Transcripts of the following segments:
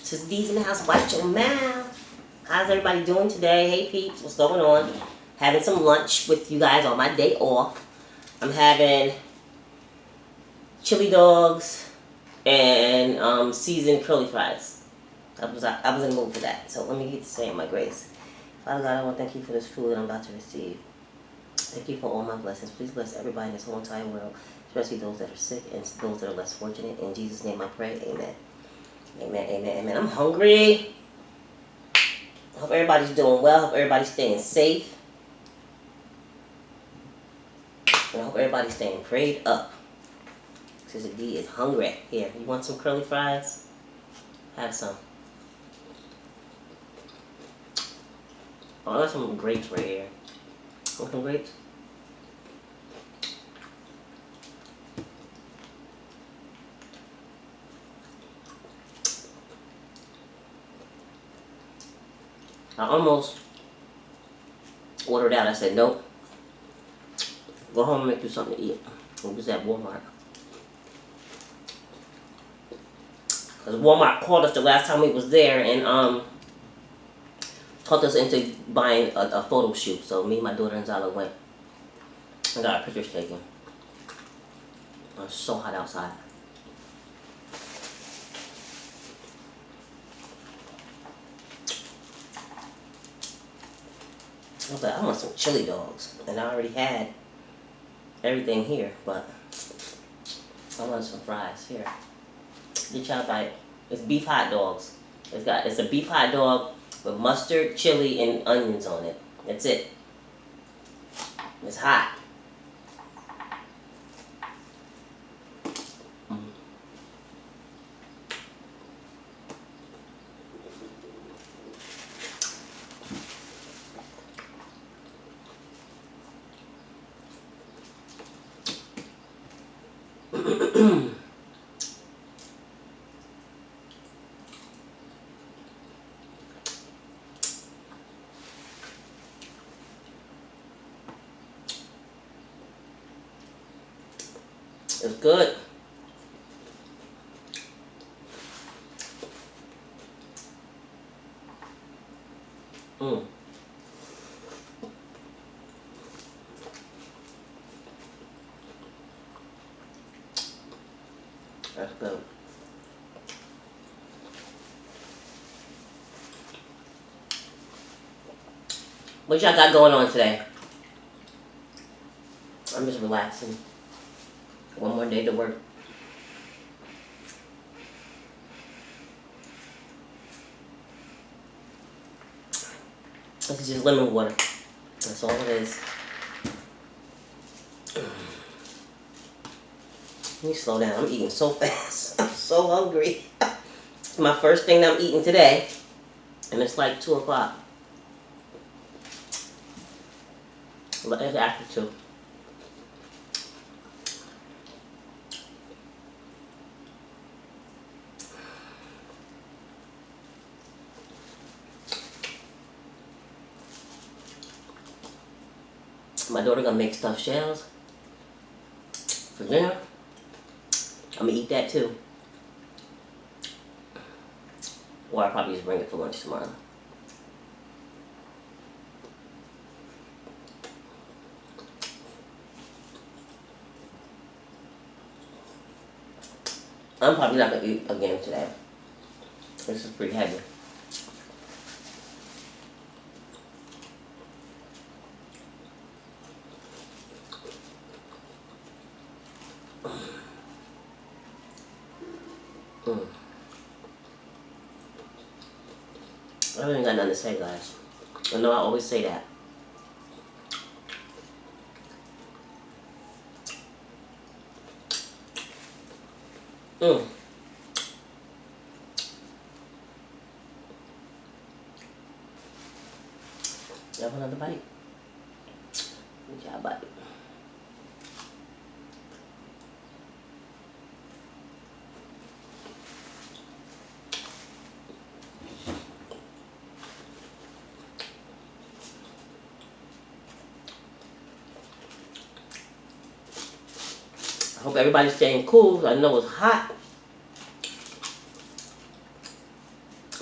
Sister D's in the house. Watch your mouth. How's everybody doing today? Hey peeps, what's going on? Having some lunch with you guys on my day off. I'm having chili dogs and seasoned curly fries. I was in the mood for that. So let me get to saying my grace. Father God, I want to thank you for this food that I'm about to receive. Thank you for all my blessings. Please bless everybody in this whole entire world, especially those that are sick and those that are less fortunate. In Jesus' name I pray. Amen. Amen, amen, amen. I'm hungry. Hope everybody's doing well. Hope everybody's staying safe. And I hope everybody's staying prayed up. Sister D is hungry. Here, you want some curly fries? Have some. Oh, I got some grapes right here. Want some grapes? I almost ordered out. I said, nope. Go home and make you something to eat. It was at Walmart. Because Walmart called us the last time we was there and talked us into buying a photo shoot. So me, my daughter, and Zala went and got our pictures taken. It was so hot outside. I was like, I want some chili dogs. And I already had everything here, but I want some fries. Here. Get y'all bite. It's beef hot dogs. It's a beef hot dog with mustard, chili, and onions on it. That's it. It's hot. It's good. That's good. What y'all got going on today? I'm just relaxing. One more day to work. This is just lemon water. That's all it is. Let me slow down. I'm eating so fast. I'm so hungry. It's my first thing that I'm eating today. And it's like 2 o'clock. It's after 2. My daughter gonna make stuffed shells for dinner. I'm gonna eat that too. Or I'll probably just bring it for lunch tomorrow. I'm probably not gonna eat again today. This is pretty heavy. I ain't got nothing to say, guys. I know I always say that. You have another bite? Good job, buddy. I hope everybody's staying cool. I know it's hot.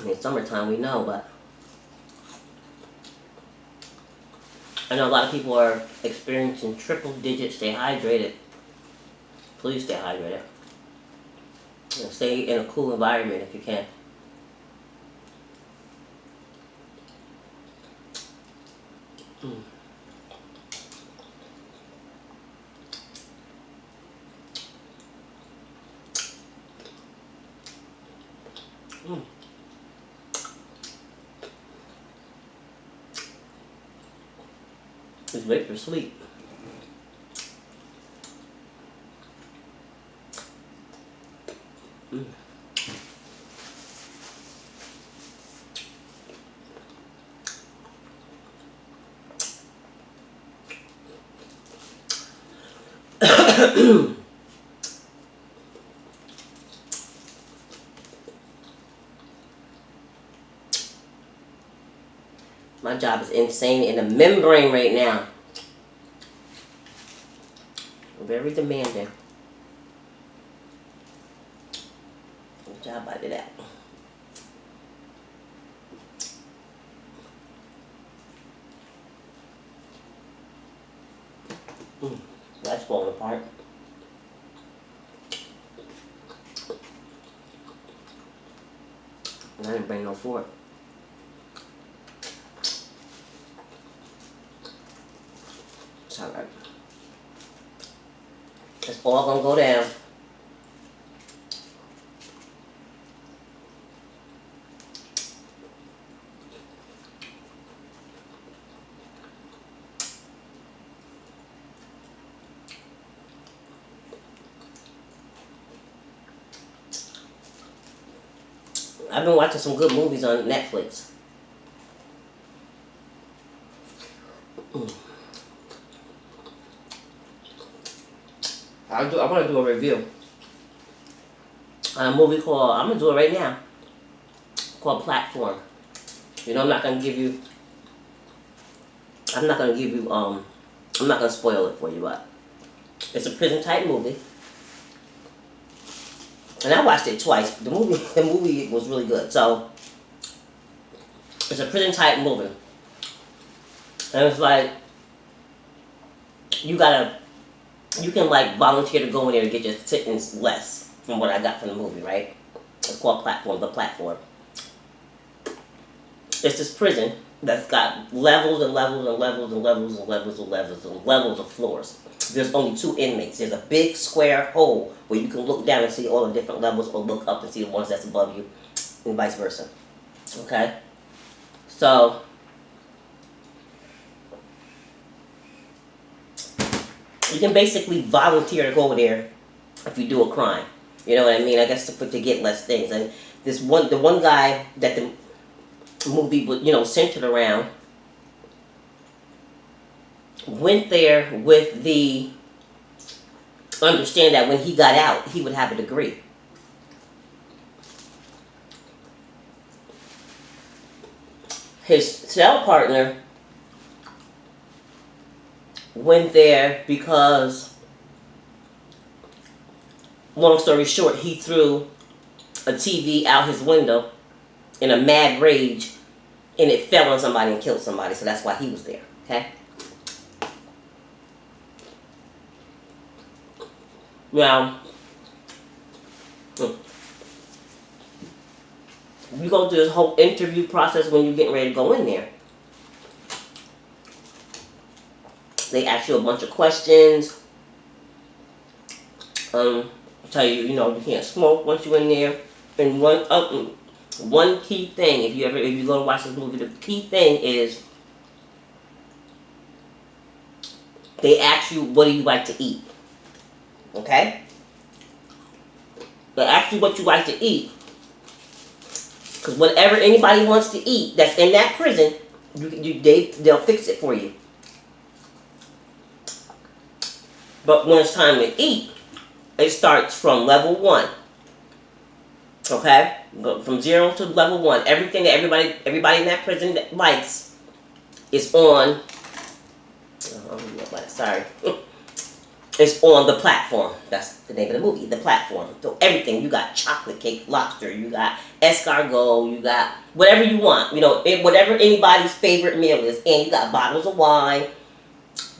I mean, summertime, we know, but I know a lot of people are experiencing triple digits. Stay hydrated. Please stay hydrated. And stay in a cool environment if you can. Mm. Mm. It's great for sleep. Mm. My job is insane in the membrane right now. Very demanding. Good job I did that. That's falling apart. And I didn't bring no fork. It's alright. It's all gonna go down. I've been watching some good movies on Netflix. I want to do a review on a movie called, I'm going to do it right now, called Platform. You know, I'm not going to give you, I'm not going to spoil it for you, but it's a prison type movie. And I watched it twice. The movie was really good. So, it's a prison type movie. And it's like, you can like volunteer to go in there and get your sentence less from what I got from the movie, right? It's called Platform, The Platform. It's this prison that's got levels and levels and levels and levels and levels and levels and levels of floors. There's only 2 inmates. There's a big square hole where you can look down and see all the different levels, or look up and see the ones that's above you, and vice versa. Okay? So, you can basically volunteer to go there if you do a crime. You know what I mean? I guess to get less things. And the one guy that the movie was, centered around, went there with the understand that when he got out, he would have a degree. His cell partner went there because, long story short, he threw a TV out his window in a mad rage, and it fell on somebody and killed somebody, so that's why he was there, okay? Now, you go through this whole interview process when you're getting ready to go in there. They ask you a bunch of questions. Tell you, you can't smoke once you're in there. And one key thing, if you go to watch this movie, the key thing is they ask you, what do you like to eat? Okay? They ask you what you like to eat, because whatever anybody wants to eat that's in that prison, they'll fix it for you. But when it's time to eat, it starts from level 1. Okay? Go from 0 to level 1. Everything that everybody in that prison that likes is on. Sorry. It's on the platform. That's the name of the movie, The Platform. So everything. You got chocolate cake, lobster, you got escargot, you got whatever you want. Whatever anybody's favorite meal is. And you got bottles of wine.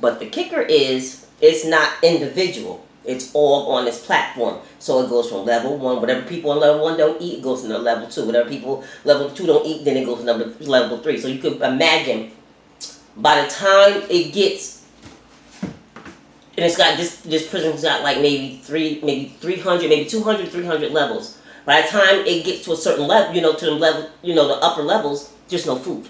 But the kicker is, it's not individual. It's all on this platform. So it goes from level 1. Whatever people on level 1 don't eat, it goes to level 2. Whatever people level 2 don't eat, then it goes to level 3. So you could imagine, by the time it gets, and it's got this prison's got like maybe 300, maybe 200, 300 levels. By the time it gets to a certain level, to the level, the upper levels, there's no food.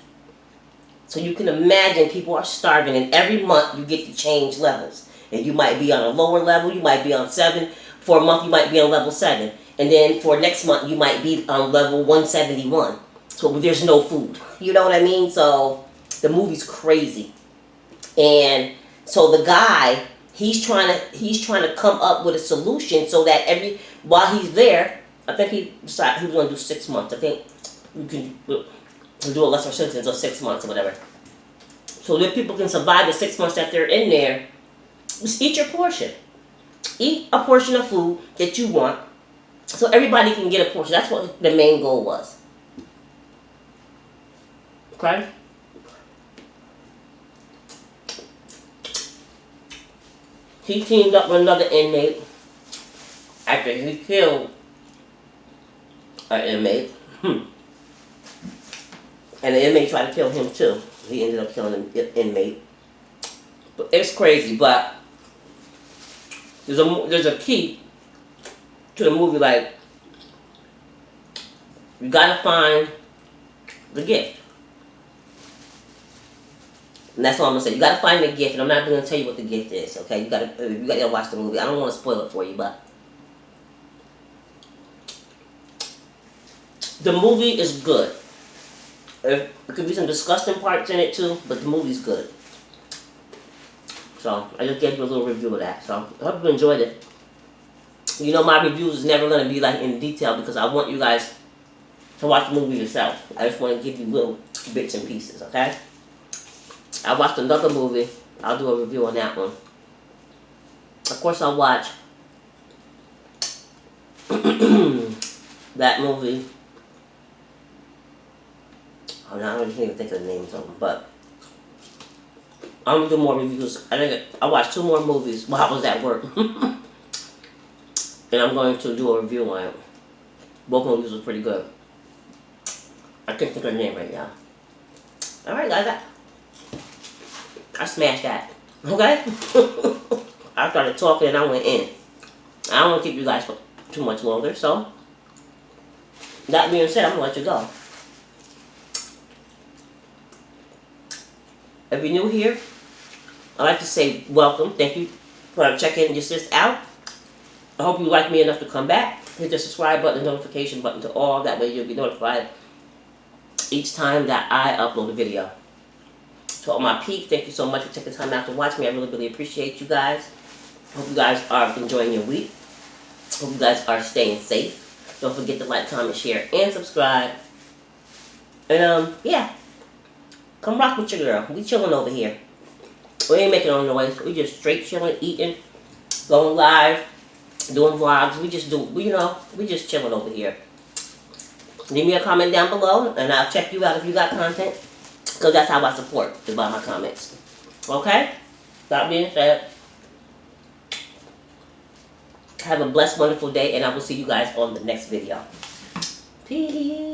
So you can imagine people are starving, and every month you get to change levels. And you might be on a lower level, you might be on 7. For a month you might be on level 7. And then for next month you might be on level 171. So there's no food. You know what I mean? So the movie's crazy. And so the guy, he's trying to come up with a solution so that while he's there, I think he decided he was gonna do 6 months. I think you can do a lesser sentence of 6 months or whatever. So that people can survive the 6 months that they're in there. Just eat your portion. Eat a portion of food that you want, so everybody can get a portion. That's what the main goal was. Okay? He teamed up with another inmate after he killed an inmate. And the inmate tried to kill him too. He ended up killing the inmate. But it's crazy, but there's a key to the movie. Like, you gotta find the gift. And that's all I'm gonna say. You gotta find the gift, and I'm not gonna tell you what the gift is. Okay, you gotta watch the movie. I don't want to spoil it for you, but the movie is good. There could be some disgusting parts in it too, but the movie's good. So I just gave you a little review of that. So I hope you enjoyed it. My reviews is never gonna be like in detail because I want you guys to watch the movie yourself. I just want to give you little bits and pieces. Okay. I watched another movie. I'll do a review on that one. Of course, I'll watch that movie. I don't even think of the names of them, but I'm gonna do more reviews. I think I watched 2 more movies while I was at work, and I'm going to do a review on it. Both movies were pretty good. I can't think of the name right now. All right, guys, I smashed that. Okay, I started talking and I went in. I don't want to keep you guys for too much longer, so that being said, I'm gonna let you go. If you're new here, I'd like to say welcome. Thank you for checking your sis out. I hope you like me enough to come back. Hit the subscribe button, the notification button to all. That way you'll be notified each time that I upload a video. To all my peeps, thank you so much for taking time out to watch me. I really, really appreciate you guys. Hope you guys are enjoying your week. Hope you guys are staying safe. Don't forget to like, comment, share, and subscribe. And yeah. Come rock with your girl. We chilling over here. We ain't making no noise. We just straight chilling, eating, going live, doing vlogs. We just chilling over here. Leave me a comment down below, and I'll check you out if you got content. Because that's how I support, is by my comments. Okay? That being said, have a blessed, wonderful day, and I will see you guys on the next video. Peace.